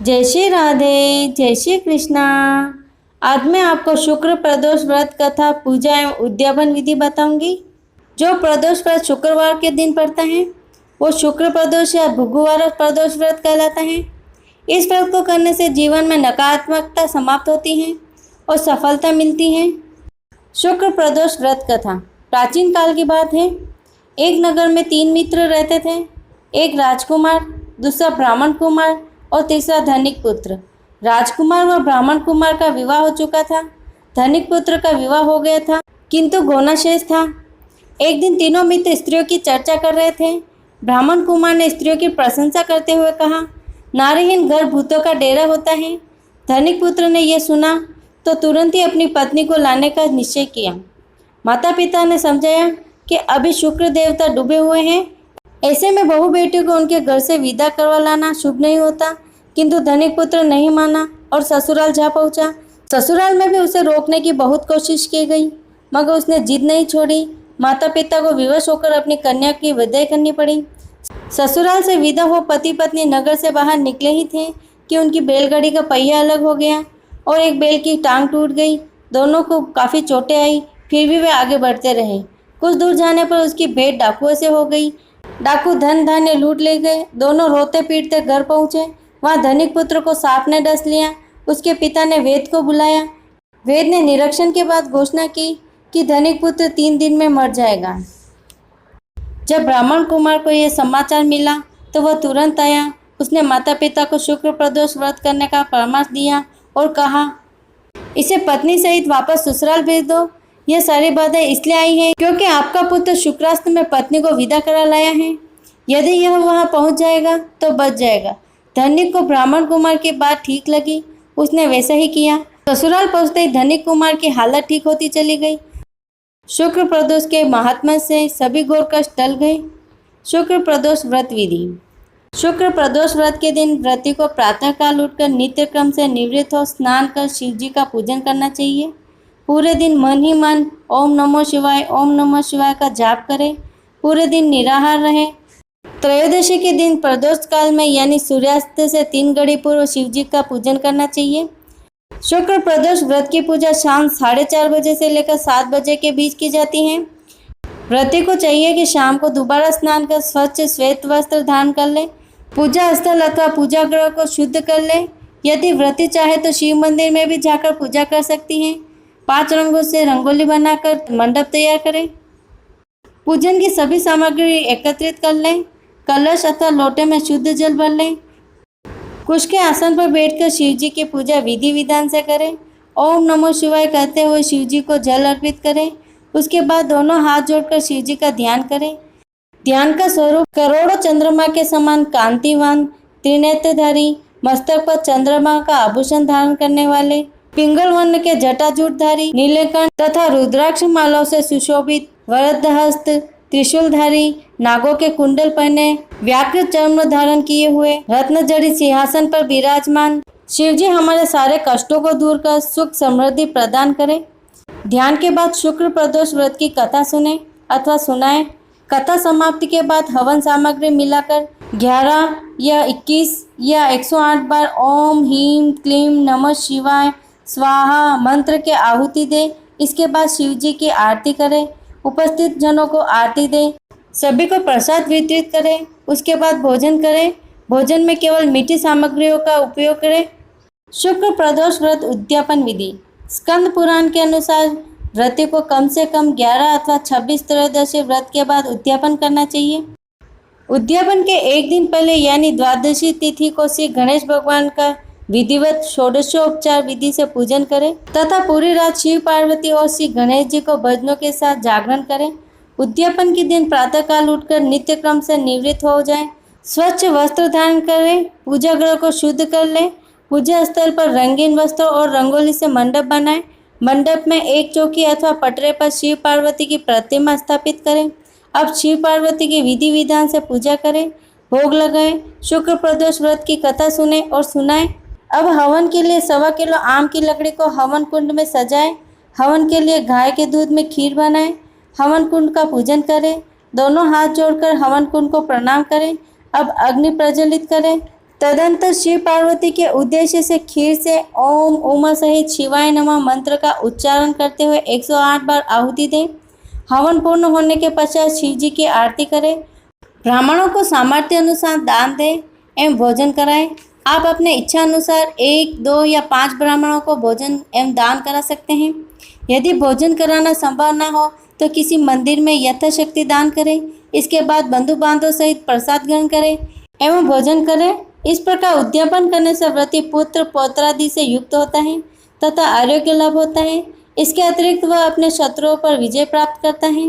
जय श्री राधे, जय श्री कृष्णा। आज मैं आपको शुक्र प्रदोष व्रत कथा पूजा एवं उद्यापन विधि बताऊंगी। जो प्रदोष व्रत शुक्रवार के दिन पड़ता है वो शुक्र प्रदोष या भृगुवार प्रदोष व्रत कहलाता है। इस व्रत को करने से जीवन में नकारात्मकता समाप्त होती है और सफलता मिलती है। शुक्र प्रदोष व्रत कथा प्राचीन काल की बात है। एक नगर में 3 मित्र रहते थे। एक राजकुमार, दूसरा ब्राह्मण कुमार और तीसरा धनिक पुत्र। राजकुमार व ब्राह्मण कुमार का विवाह हो चुका था। धनिक पुत्र का विवाह हो गया था किंतु गोना शेष था। एक दिन तीनों मित्र स्त्रियों की चर्चा कर रहे थे। ब्राह्मण कुमार ने स्त्रियों की प्रशंसा करते हुए कहा, नारीहीन घर भूतों का डेरा होता है। धनिक पुत्र ने यह सुना तो तुरंत ही अपनी पत्नी को लाने का निश्चय किया। माता पिता ने समझाया कि अभी शुक्र देवता डूबे हुए हैं, ऐसे में बहू बेटी को उनके घर से विदा करवा लाना शुभ नहीं होता। किंतु धनिक पुत्र नहीं माना और ससुराल जा पहुंचा। ससुराल में भी उसे रोकने की बहुत कोशिश की गई मगर उसने जिद नहीं छोड़ी। माता पिता को विवश होकर अपनी कन्या की विदाई करनी पड़ी। ससुराल से विदा हो पति पत्नी नगर से बाहर निकले ही थे कि उनकी बैलगाड़ी का पहिया अलग हो गया और एक बैल की टांग टूट गई। दोनों को काफ़ी चोटें आई, फिर भी वे आगे बढ़ते रहे। कुछ दूर जाने पर उसकी भेंट डाकुओं से हो गई। डाकू धन धान्य लूट ले गए। दोनों रोते पीटते घर पहुँचे। वहाँ धनिक पुत्र को सांप ने डस लिया। उसके पिता ने वेद को बुलाया। वेद ने निरीक्षण के बाद घोषणा की कि धनिक पुत्र 3 दिन में मर जाएगा। जब ब्राह्मण कुमार को यह समाचार मिला तो वह तुरंत आया। उसने माता पिता को शुक्र प्रदोष व्रत करने का परामर्श दिया और कहा, इसे पत्नी सहित वापस ससुराल भेज दो। यह सारी बातें इसलिए आई है क्योंकि आपका पुत्र शुक्रास्त में पत्नी को विदा करा लाया है। यदि यह वहां पहुंच जाएगा तो बच जाएगा। धनिक को ब्राह्मण कुमार की बात ठीक लगी। उसने वैसा ही किया। ससुराल पहुंचते ही धनिक कुमार की हालत ठीक होती चली गई। शुक्र प्रदोष के महात्म्य से सभी घोर कष्ट टल गए। शुक्र प्रदोष व्रत विधि। शुक्र प्रदोष व्रत के दिन व्रती को प्रातःकाल उठकर नित्य क्रम से निवृत्त हो स्नान कर शिव जी का पूजन करना चाहिए। पूरे दिन मन ही मन ओम नमो शिवाय का जाप करें। पूरे दिन निराहार रहें। त्रयोदशी के दिन प्रदोष काल में यानी सूर्यास्त से 3 घड़ी पूर्व शिव जी का पूजन करना चाहिए। शुक्र प्रदोष व्रत की पूजा शाम 4:30 बजे से लेकर 7 बजे के बीच की जाती है। व्रती को चाहिए कि शाम को दोबारा स्नान कर स्वच्छ श्वेत वस्त्र धारण कर ले। पूजा स्थल अथवा पूजा गृह को शुद्ध कर ले। यदि व्रती चाहे तो शिव मंदिर में भी जाकर पूजा कर सकती हैं। 5 रंगों से रंगोली बनाकर मंडप तैयार करें। पूजन की सभी सामग्री एकत्रित कर लें। कलश अथवा लोटे में शुद्ध जल भर लें। कुश के आसन पर बैठकर शिव जी की पूजा विधि विधान से करें। ओम नमो शिवाय कहते हुए शिव जी को जल अर्पित करें। उसके बाद दोनों हाथ जोड़कर शिव जी का ध्यान करें। ध्यान का स्वरूप करोड़ों चंद्रमा के समान कांतिवान, त्रिनेत्रधारी, मस्तक पर चंद्रमा का आभूषण धारण करने वाले, पिंगल वर्ण के जटाजूटधारी, नीलकंठ तथा रुद्राक्ष मालाओं से सुशोभित, वरदहस्त, त्रिशूलधारी, नागों के कुंडल पहने, व्याघ्र चर्म धारण किए हुए, रत्न जड़ित सिंहासन पर विराजमान शिवजी हमारे सारे कष्टों को दूर कर सुख समृद्धि प्रदान करें। ध्यान के बाद शुक्र प्रदोष व्रत की कथा सुने अथवा सुनाएं। कथा समाप्ति के बाद हवन सामग्री मिलाकर 11 या 21 या 108 बार ओम ह्रीम क्लीम नमः शिवाय स्वाहा मंत्र के आहुति दे। इसके बाद शिव जी की आरती करें। उपस्थित जनों को आरती दें। सभी को प्रसाद वितरित करें। उसके बाद भोजन करें। भोजन में केवल मीठी सामग्रियों का उपयोग करें। शुक्र प्रदोष व्रत उद्यापन विधि। स्कंद पुराण के अनुसार व्रती को कम से कम 11 अथवा 26 त्रयोदशी व्रत के बाद उद्यापन करना चाहिए। उद्यापन के एक दिन पहले यानी द्वादशी तिथि को श्री गणेश भगवान का विधिवत षोडशोपचार विधि से पूजन करें तथा पूरी रात शिव पार्वती और श्री गणेश जी को भजनों के साथ जागरण करें। उद्यापन के दिन प्रातःकाल उठकर नित्य क्रम से निवृत्त हो जाएं। स्वच्छ वस्त्र धारण करें। पूजा गृह को शुद्ध कर लें। पूजा स्थल पर रंगीन वस्त्रों और रंगोली से मंडप बनाएं। मंडप में एक चौकी अथवा पटरे पर शिव पार्वती की प्रतिमा स्थापित करें। अब शिव पार्वती की विधि विधान से पूजा करें, भोग लगाएं। शुक्र प्रदोष व्रत की कथा सुने और सुनाएं। अब हवन के लिए 1.25 किलो आम की लकड़ी को हवन कुंड में सजाएं। हवन के लिए गाय के दूध में खीर बनाएं। हवन कुंड का पूजन करें। दोनों हाथ जोड़कर हवन कुंड को प्रणाम करें। अब अग्नि प्रज्वलित करें तदंतर शिव पार्वती के उद्देश्य से खीर से ओम उमा सहित शिवाय नमः मंत्र का उच्चारण करते हुए 108 बार आहुति दें। हवन पूर्ण होने के पश्चात शिव जी की आरती करें। ब्राह्मणों को सामर्थ्य अनुसार दान दें एवं भोजन कराएं। आप अपने इच्छा अनुसार 1, 2 या 5 ब्राह्मणों को भोजन एवं दान करा सकते हैं। यदि भोजन कराना संभव न हो तो किसी मंदिर में यथाशक्ति दान करें। इसके बाद बंधु बांधवों सहित प्रसाद ग्रहण करें एवं भोजन करें। इस प्रकार उद्यापन करने से व्रती पुत्र पौत्रादि से युक्त होता है तथा आरोग्य लाभ होता है। इसके अतिरिक्त वह अपने शत्रुओं पर विजय प्राप्त करता है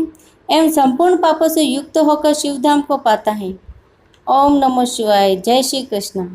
एवं संपूर्ण पापों से युक्त होकर शिवधाम को पाता है। ओम नमः शिवाय। जय श्री कृष्ण।